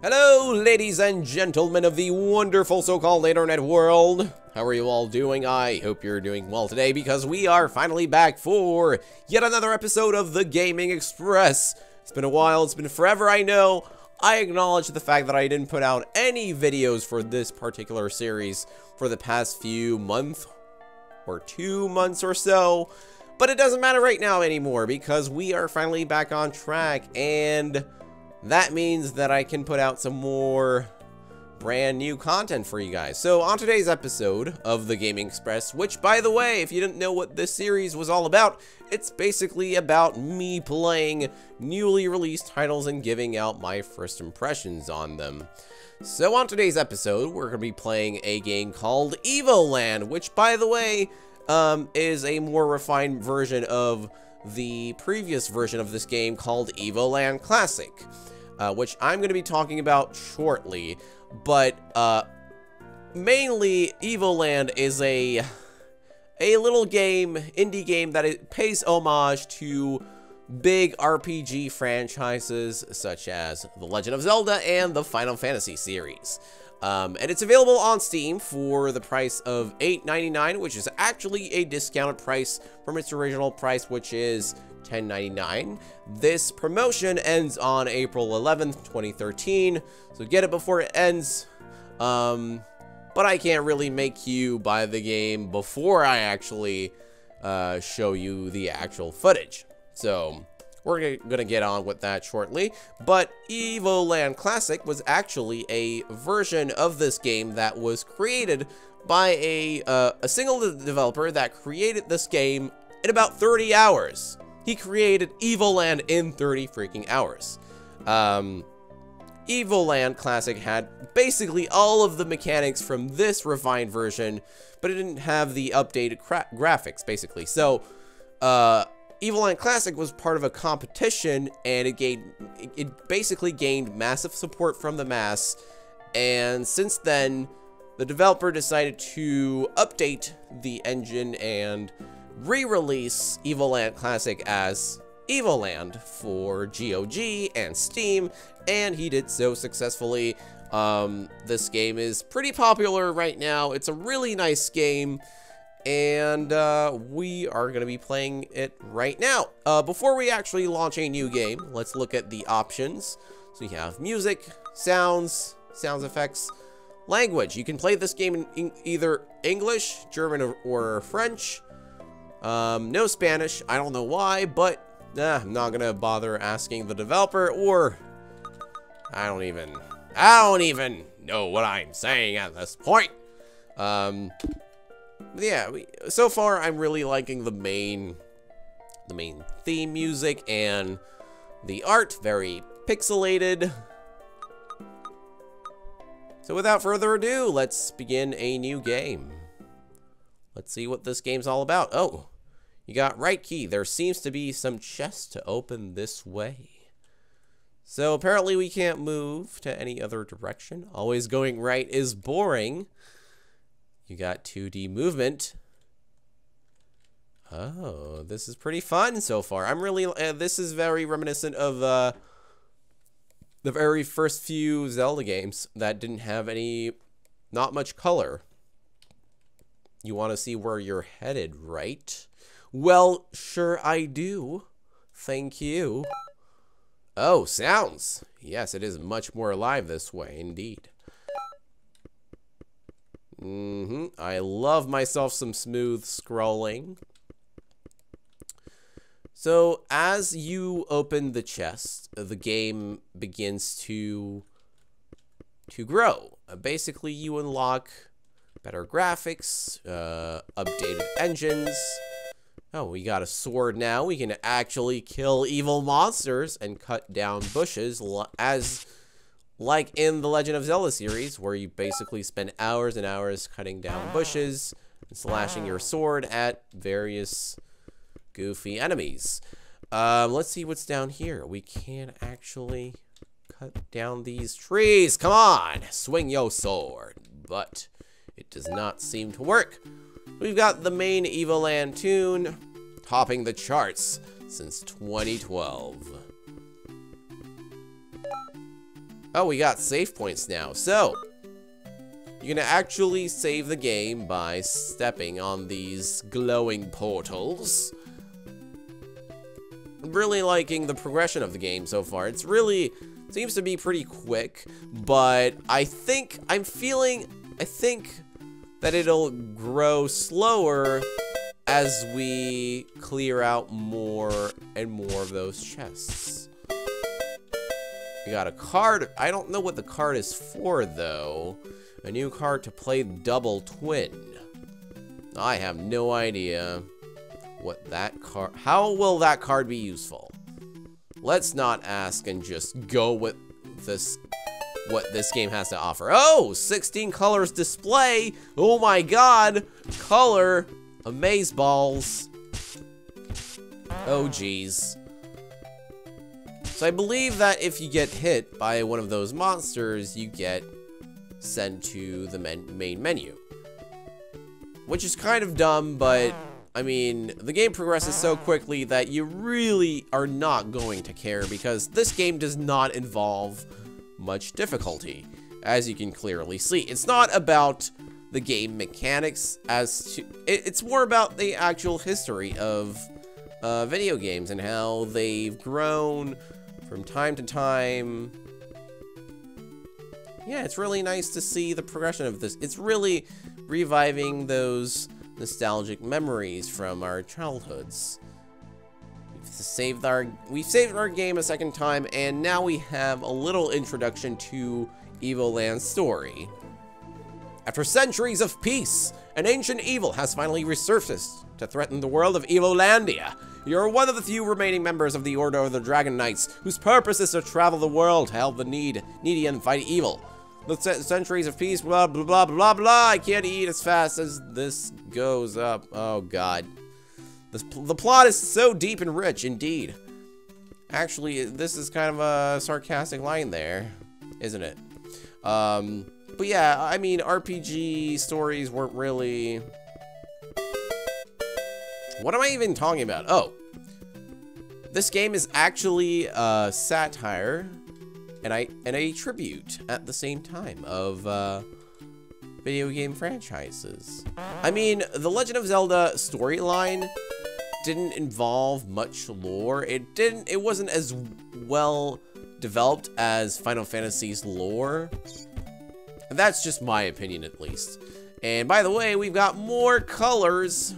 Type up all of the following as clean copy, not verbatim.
Hello, ladies and gentlemen of the wonderful so-called internet world. How are you all doing? I hope you're doing well today because we are finally back for yet another episode of the Gaming Express. It's been a while, it's been forever, I know. I acknowledge the fact that I didn't put out any videos for this particular series for the past few months or 2 months or so. But it doesn't matter right now anymore because we are finally back on track, and that means that I can put out some more brand new content for you guys. So on today's episode of the Gaming Express, which by the way, if you didn't know what this series was all about, it's basically about me playing newly released titles and giving out my first impressions on them. So on today's episode, we're going to be playing a game called Evoland, which by the way, is a more refined version of the previous version of this game called Evoland Classic, which I'm going to be talking about shortly. But mainly, Evoland is a little game, indie game that it pays homage to big RPG franchises such as The Legend of Zelda and the Final Fantasy series. And it's available on Steam for the price of $8.99, which is actually a discounted price from its original price, which is $10.99. This promotion ends on April 11th, 2013, so get it before it ends. But I can't really make you buy the game before I actually show you the actual footage. So we're gonna get on with that shortly. But Evoland Classic was actually a version of this game that was created by a single developer that created this game in about 30 hours. He created Evoland in 30 freaking hours. Evoland Classic had basically all of the mechanics from this refined version, but it didn't have the updated graphics, basically. So, Evoland Classic was part of a competition, and it basically gained massive support from the mass. And since then, the developer decided to update the engine and re-release Evoland Classic as Evoland for GOG and Steam, and he did so successfully. This game is pretty popular right now. It's a really nice game, and we are going to be playing it right now. Before we actually launch a new game, let's look at the options. So you have music, sounds effects, language. You can play this game in either English, German, or French. No Spanish. I don't know why, but I'm not gonna bother asking the developer, or I don't even know what I'm saying at this point. Yeah, so far I'm really liking the main theme music and the art, very pixelated. So without further ado, let's begin a new game. Let's see what this game's all about. Oh, you got right key. There seems to be some chests to open this way. So apparently we can't move to any other direction. Always going right is boring. You got 2D movement. Oh, this is pretty fun so far. I'm really, this is very reminiscent of the very first few Zelda games that didn't have not much color. You want to see where you're headed, right? Well, sure I do. Thank you. Oh, sounds. Yes, it is much more alive this way, indeed. I love myself some smooth scrolling. So, as you open the chest, the game begins to grow. Basically, you unlock better graphics, updated engines. Oh, we got a sword now. We can actually kill evil monsters and cut down bushes, like in the Legend of Zelda series, where you basically spend hours and hours cutting down bushes and slashing your sword at various goofy enemies. Let's see what's down here. We can actually cut down these trees. Come on, swing your sword. But it does not seem to work. We've got the main Evoland tune topping the charts since 2012. Oh, we got save points now. So, you can actually save the game by stepping on these glowing portals. I'm really liking the progression of the game so far. It's really seems to be pretty quick, but I think that it'll grow slower as we clear out more and more of those chests. We got a card. I don't know what the card is for, though. A new card to play Double Twin. I have no idea what that card... How will that card be useful? Let's not ask and just go with this... what this game has to offer. Oh, 16 colors display. Oh my god. Color amazeballs. Oh, geez. So I believe that if you get hit by one of those monsters, you get sent to the main menu. Which is kind of dumb, but I mean, the game progresses so quickly that you really are not going to care because this game does not involve much difficulty, as you can clearly see. It's not about the game mechanics it's more about the actual history of video games and how they've grown from time to time. Yeah, it's really nice to see the progression of this. It's really reviving those nostalgic memories from our childhoods. We've saved our game a second time, and now we have a little introduction to Evoland's story. After centuries of peace, an ancient evil has finally resurfaced to threaten the world of Evolandia. You're one of the few remaining members of the Order of the Dragon Knights, whose purpose is to travel the world to help the needy and fight evil. The centuries of peace, blah, blah, blah, blah, blah. I can't eat as fast as this goes up. Oh, God. The plot is so deep and rich, indeed. Actually, this is kind of a sarcastic line there, isn't it? But yeah, I mean, RPG stories weren't really... What am I even talking about? Oh. This game is actually a satire and a tribute at the same time of video game franchises. I mean, the Legend of Zelda storyline didn't involve much lore. It wasn't as well developed as Final Fantasy's lore. That's just my opinion, at least. And by the way, we've got more colors.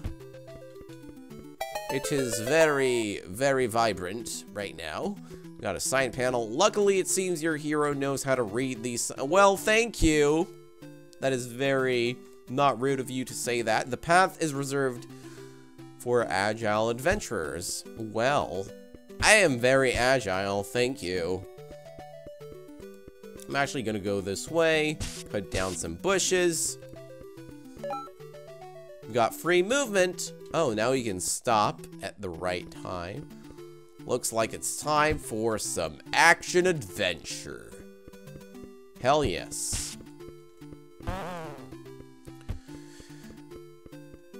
It is very, very vibrant right now. We've got a sign panel. Luckily, it seems your hero knows how to read these. Well, thank you. That is very not rude of you to say that. The path is reserved for agile adventurers. Well, I am very agile, thank you. I'm actually gonna go this way, cut down some bushes. We got free movement. Oh, now you can stop at the right time. Looks like it's time for some action adventure. Hell yes.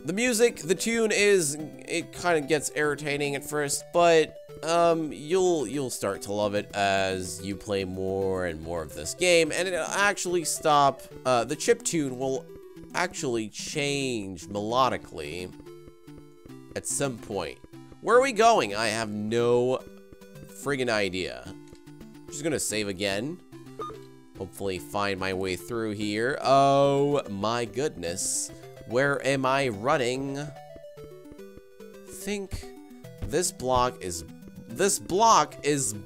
The music, the tune it kind of gets irritating at first, but you'll start to love it as you play more and more of this game, and it'll actually stop. The chip tune will actually change melodically at some point. Where are we going? I have no friggin' idea. I'm just gonna save again. Hopefully find my way through here. Oh my goodness. Where am I running? Think this block is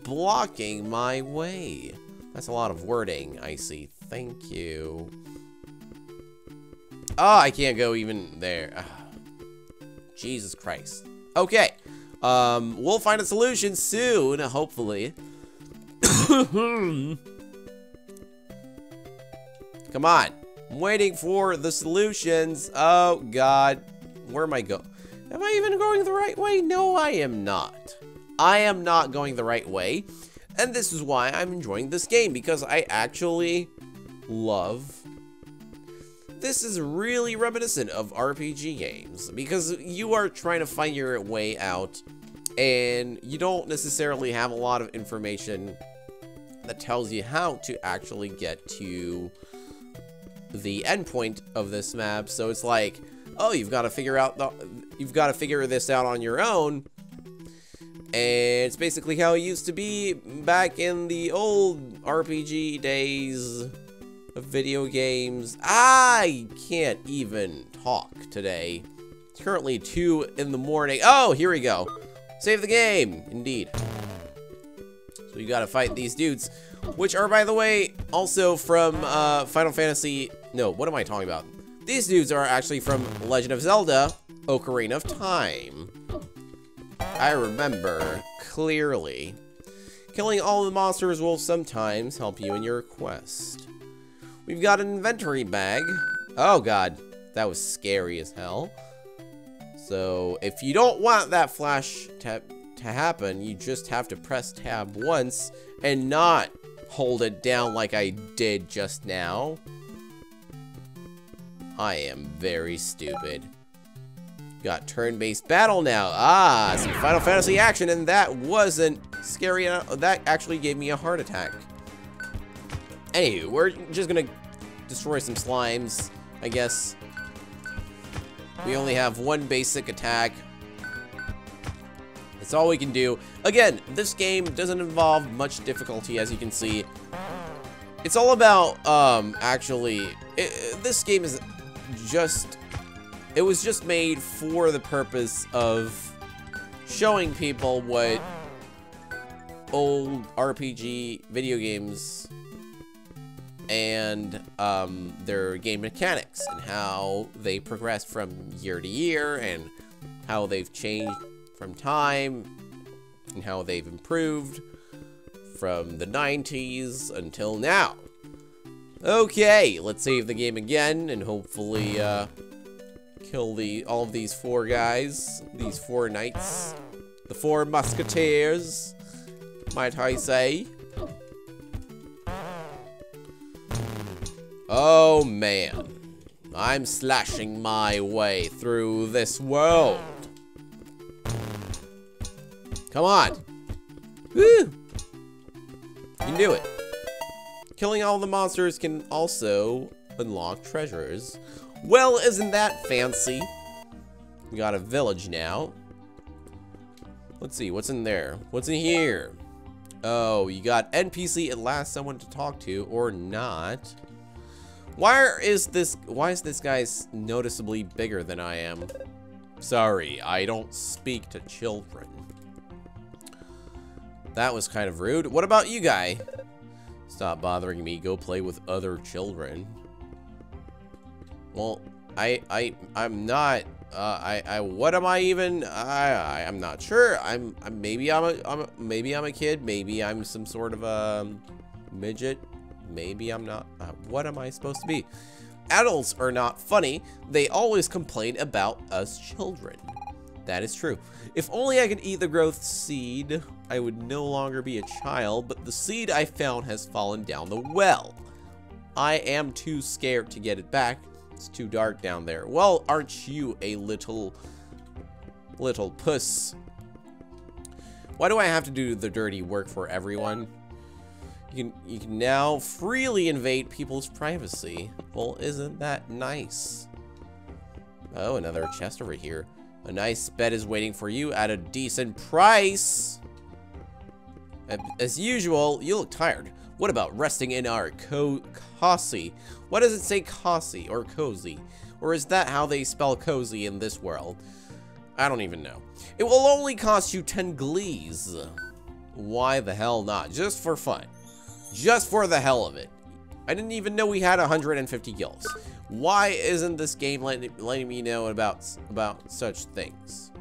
blocking my way. That's a lot of wording, I see. Thank you. Oh, I can't go even there. Jesus Christ. Okay. We'll find a solution soon, hopefully. Come on. I'm waiting for the solutions. Oh, God. Where am I going? Am I even going the right way? No, I am not. I am not going the right way. And this is why I'm enjoying this game, because I actually love... This is really reminiscent of RPG games, because you are trying to find your way out, and you don't necessarily have a lot of information that tells you how to actually get to the endpoint of this map. So it's like, oh, you've got to figure this out on your own. And it's basically how it used to be back in the old RPG days of video games. I can't even talk today. It's currently 2 in the morning. Oh, here we go. Save the game, indeed. So you gotta fight these dudes, which are, by the way, also from Final Fantasy. No, what am I talking about? These dudes are actually from Legend of Zelda: Ocarina of Time. I remember clearly. Killing all the monsters will sometimes help you in your quest. We've got an inventory bag. Oh god, that was scary as hell. So if you don't want that flash to happen, you just have to press tab once and not hold it down like I did just now. I am very stupid. Got turn-based battle now. Ah, some Final Fantasy action, and that wasn't scary enough. That actually gave me a heart attack. Anyway, we're just gonna destroy some slimes, I guess. We only have one basic attack. That's all we can do. Again, this game doesn't involve much difficulty, as you can see. It's all about, this game is just, it was just made for the purpose of showing people what old RPG video games and their game mechanics and how they progress from year to year and how they've changed from time and how they've improved from the 90s until now. Okay, let's save the game again and hopefully kill all of these 4 guys, these 4 knights, the 4 musketeers, might I say. Oh man, I'm slashing my way through this world. Come on. Woo! You can do it. Killing all the monsters can also unlock treasures. Well, isn't that fancy? We got a village now. Let's see, what's in there? What's in here? Oh, you got NPC at last, someone to talk to, or not. Why is this guy noticeably bigger than I am? Sorry, I don't speak to children. That was kind of rude. What about you, guy? Stop bothering me. Go play with other children. Well, I'm not. What am I even? I'm not sure. Maybe I'm a kid. Maybe I'm some sort of a midget. Maybe I'm not. What am I supposed to be? Adults are not funny. They always complain about us children. That is true. If only I could eat the growth seed, I would no longer be a child, but the seed I found has fallen down the well. I am too scared to get it back. It's too dark down there. Well, aren't you a little puss? Why do I have to do the dirty work for everyone? You can now freely invade people's privacy. Well, isn't that nice? Oh, another chest over here. A nice bed is waiting for you at a decent price. As usual, you look tired. What about resting in our cozy? What does it say, cozy or cozy? Or is that how they spell cozy in this world? I don't even know. It will only cost you 10 glees. Why the hell not? Just for fun. Just for the hell of it. I didn't even know we had 150 gills. Why isn't this game letting me know about such things?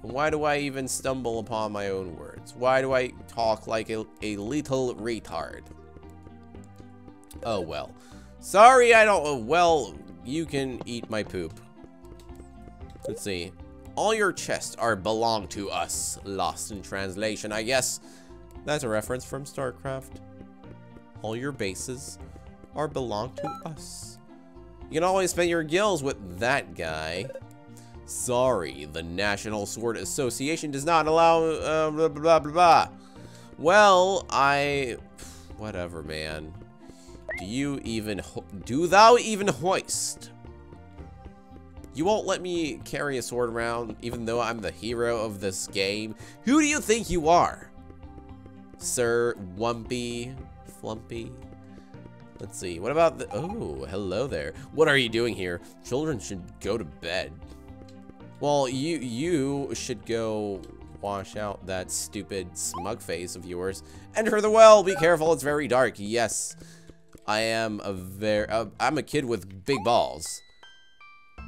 Why do I even stumble upon my own words? Why do I talk like a little retard? Oh well. Sorry, I don't. Well, you can eat my poop. Let's see. All your chests belong to us. Lost in translation, I guess. That's a reference from StarCraft. All your bases belong to us. You can always spend your gills with that guy. Sorry, the National Sword Association does not allow blah, blah, blah, blah. Well, whatever, man. Do thou even hoist? You won't let me carry a sword around, even though I'm the hero of this game? Who do you think you are? Sir Wumpy Flumpy? Let's see, what about the, oh, hello there. What are you doing here? Children should go to bed. Well, you should go wash out that stupid smug face of yours. Enter the well, be careful, it's very dark. Yes, I am I'm a kid with big balls.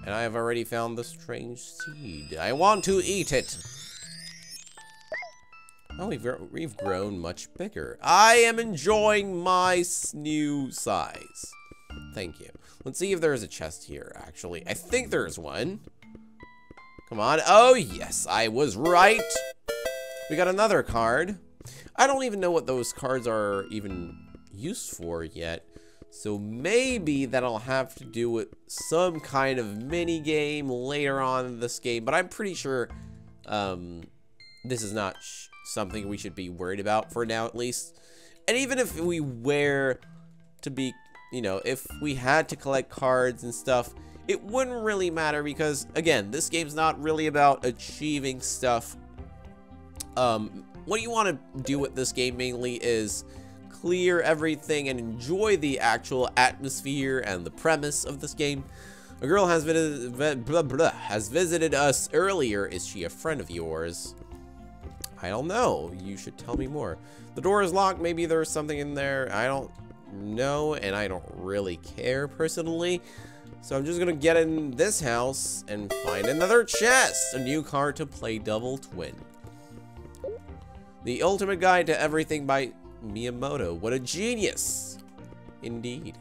And I have already found the strange seed. I want to eat it. Oh, we've grown much bigger. I am enjoying my new size. Thank you. Let's see if there's a chest here, actually. I think there's one. Come on. Oh, yes, I was right. We got another card. I don't even know what those cards are even used for yet. So maybe that'll have to do with some kind of mini game later on in this game. But I'm pretty sure this is not something we should be worried about for now, at least. And even if we were to be, you know, if we had to collect cards and stuff, it wouldn't really matter because, again, this game's not really about achieving stuff. What you want to do with this game mainly is clear everything and enjoy the actual atmosphere and the premise of this game. A girl has visited us earlier. Is she a friend of yours? I don't know. You should tell me more. The door is locked. Maybe there's something in there. I don't know, and I don't really care personally. So I'm just gonna get in this house and find another chest. A new card to play Double Twin. The Ultimate Guide to Everything by Miyamoto. What a genius. Indeed.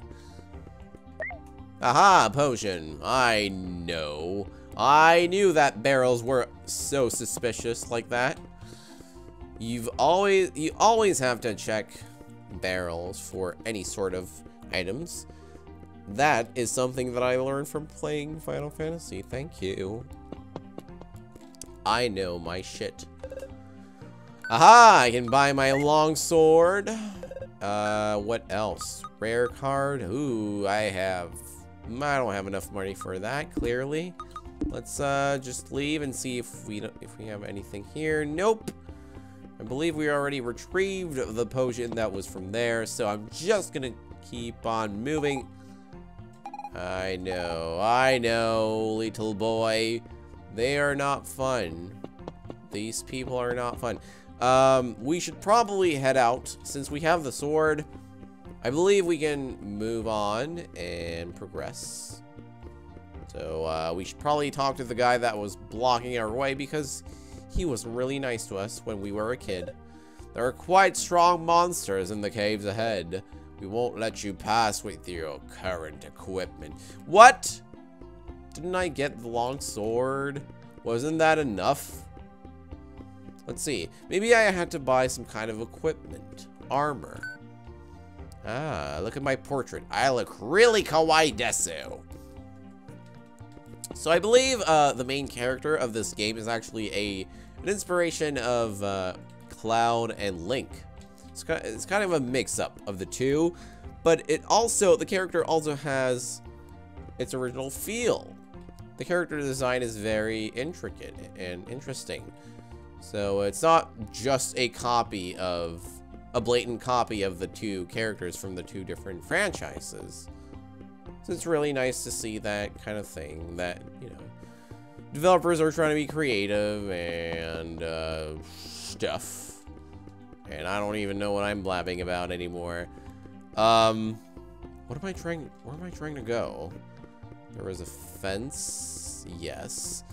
Aha, potion. I know. I knew that barrels were so suspicious like that. You always have to check barrels for any sort of items. That is something that I learned from playing Final Fantasy. Thank you. I know my shit. Aha! I can buy my long sword. What else? Rare card. Ooh, I don't have enough money for that, clearly. Let's just leave and see if we have anything here. Nope. I believe we already retrieved the potion that was from there, so I'm just gonna keep on moving. I know, little boy. They are not fun. These people are not fun. We should probably head out since we have the sword. I believe we can move on and progress. So, we should probably talk to the guy that was blocking our way because he was really nice to us when we were a kid. There are quite strong monsters in the caves ahead. We won't let you pass with your current equipment. What? Didn't I get the long sword? Wasn't that enough? Let's see. Maybe I had to buy some kind of equipment. Armor. Ah, look at my portrait. I look really kawaii desu. So I believe the main character of this game is actually an inspiration of Cloud and Link. It's kind of a mix-up of the two, but the character also has its original feel. The character design is very intricate and interesting. So it's not just a blatant copy of the two characters from the two different franchises. So it's really nice to see that kind of thing, that, you know, developers are trying to be creative and stuff. And I don't even know what I'm blabbing about anymore. Where am I trying to go? There was a fence. Yes.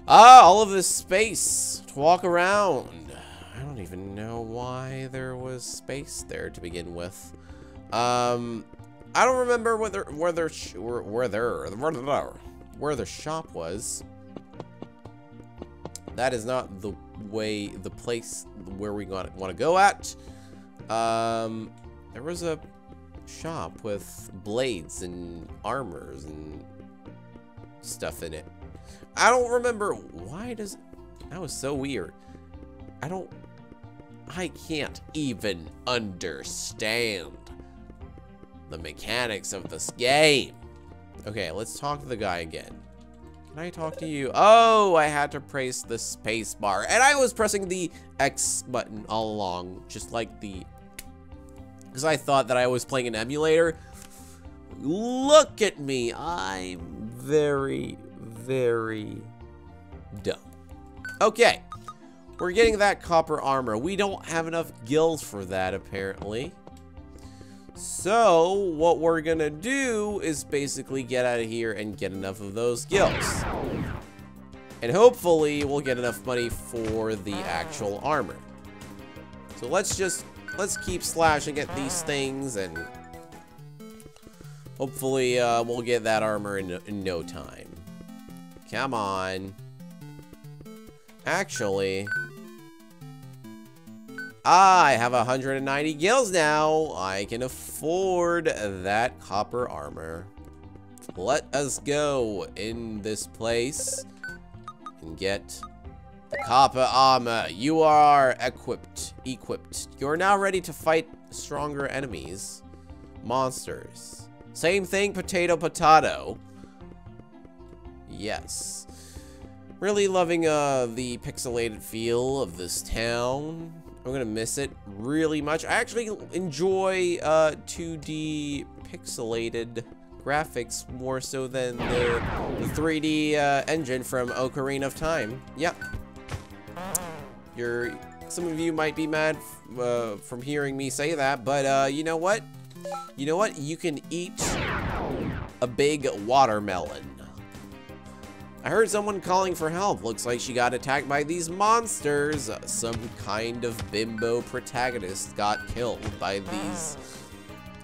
Ah, all of this space to walk around. I don't even know why there was space there to begin with. I don't remember where the shop was. That is not the place where we want to go at. There was a shop with blades and armors and stuff in it. I don't remember. That was so weird. I can't even understand the mechanics of this game. Okay, let's talk to the guy again. Can I talk to you? Oh, I had to press the space bar. And I was pressing the X button all along, just like the... because I thought that I was playing an emulator. Look at me. I'm very, very dumb. Okay. We're getting that copper armor. We don't have enough gills for that, apparently. So, what we're gonna do is basically get out of here and get enough of those gills. And hopefully, we'll get enough money for the actual armor. So let's keep slashing at these things, and hopefully, we'll get that armor in no time. Come on. Actually, I have 190 gills now. I can afford that copper armor. Let us go in this place and get the copper armor. You are equipped. You're now ready to fight stronger enemies. Monsters. Same thing, potato. Yes. Really loving the pixelated feel of this town. I'm gonna miss it really much. I actually enjoy 2D pixelated graphics more so than the 3D engine from Ocarina of Time. Yep. Some of you might be mad from hearing me say that, but you know what? You can eat a big watermelon. I heard someone calling for help. Looks like she got attacked by these monsters. Some kind of bimbo protagonist got killed by these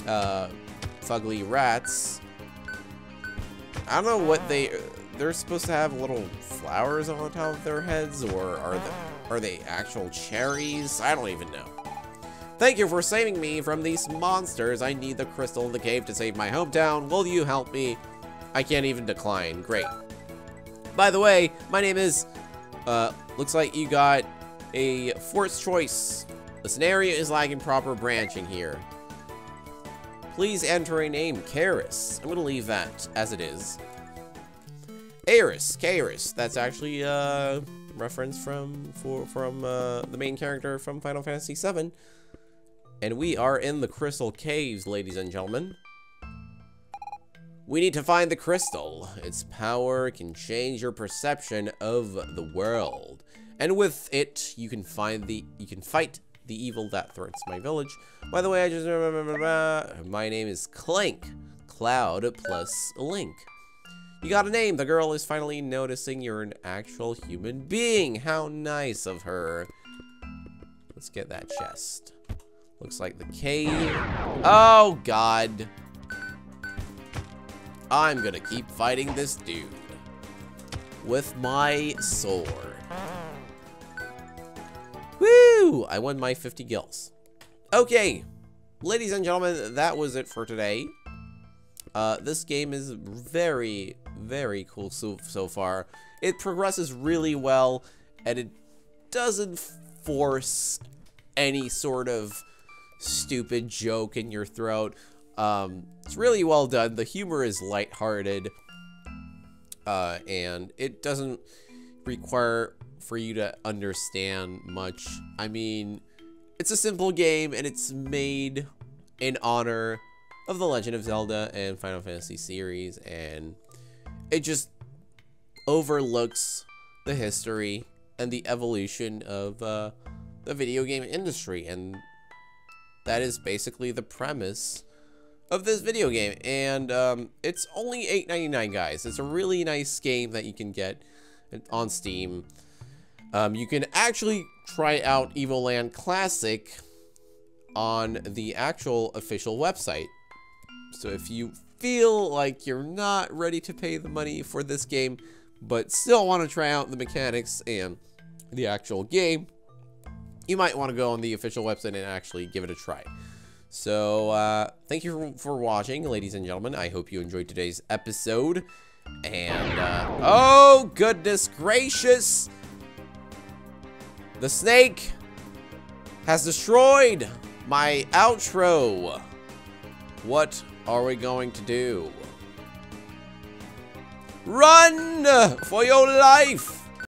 fugly rats. I don't know what they're supposed to have little flowers on top of their heads, or are they actual cherries? I don't even know. Thank you for saving me from these monsters. I need the crystal in the cave to save my hometown. Will you help me? I can't even decline. Great. By the way, my name is, looks like you got a fourth choice. The scenario is lacking proper branching here. Please enter a name, Karis. I'm gonna leave that as it is. Karis. That's actually a reference from the main character from Final Fantasy VII. And we are in the Crystal Caves, ladies and gentlemen. We need to find the crystal. Its power can change your perception of the world. And with it, you can fight the evil that threatens my village. By the way, I just remember my name is Clank. Cloud plus Link. You got a name. The girl is finally noticing you're an actual human being. How nice of her. Let's get that chest. Looks like the cave. Oh, God. I'm gonna keep fighting this dude with my sword. Woo! I won my 50 gills. Okay, ladies and gentlemen, that was it for today. This game is very, very cool so far. It progresses really well, and it doesn't force any sort of stupid joke in your throat. It's really well done. The humor is lighthearted, and it doesn't require for you to understand much. I mean, it's a simple game, and it's made in honor of the Legend of Zelda and Final Fantasy series, and it just overlooks the history and the evolution of the video game industry, and that is basically the premise of this video game. And it's only $8.99, guys. It's a really nice game that you can get on Steam. You can actually try out Evoland Classic on the actual official website. So if you feel like you're not ready to pay the money for this game, but still want to try out the mechanics and the actual game, you might want to go on the official website and actually give it a try. So, thank you for watching, ladies and gentlemen. I hope you enjoyed today's episode. And, oh, goodness gracious! The snake! has destroyed my outro. What are we going to do? Run for your life!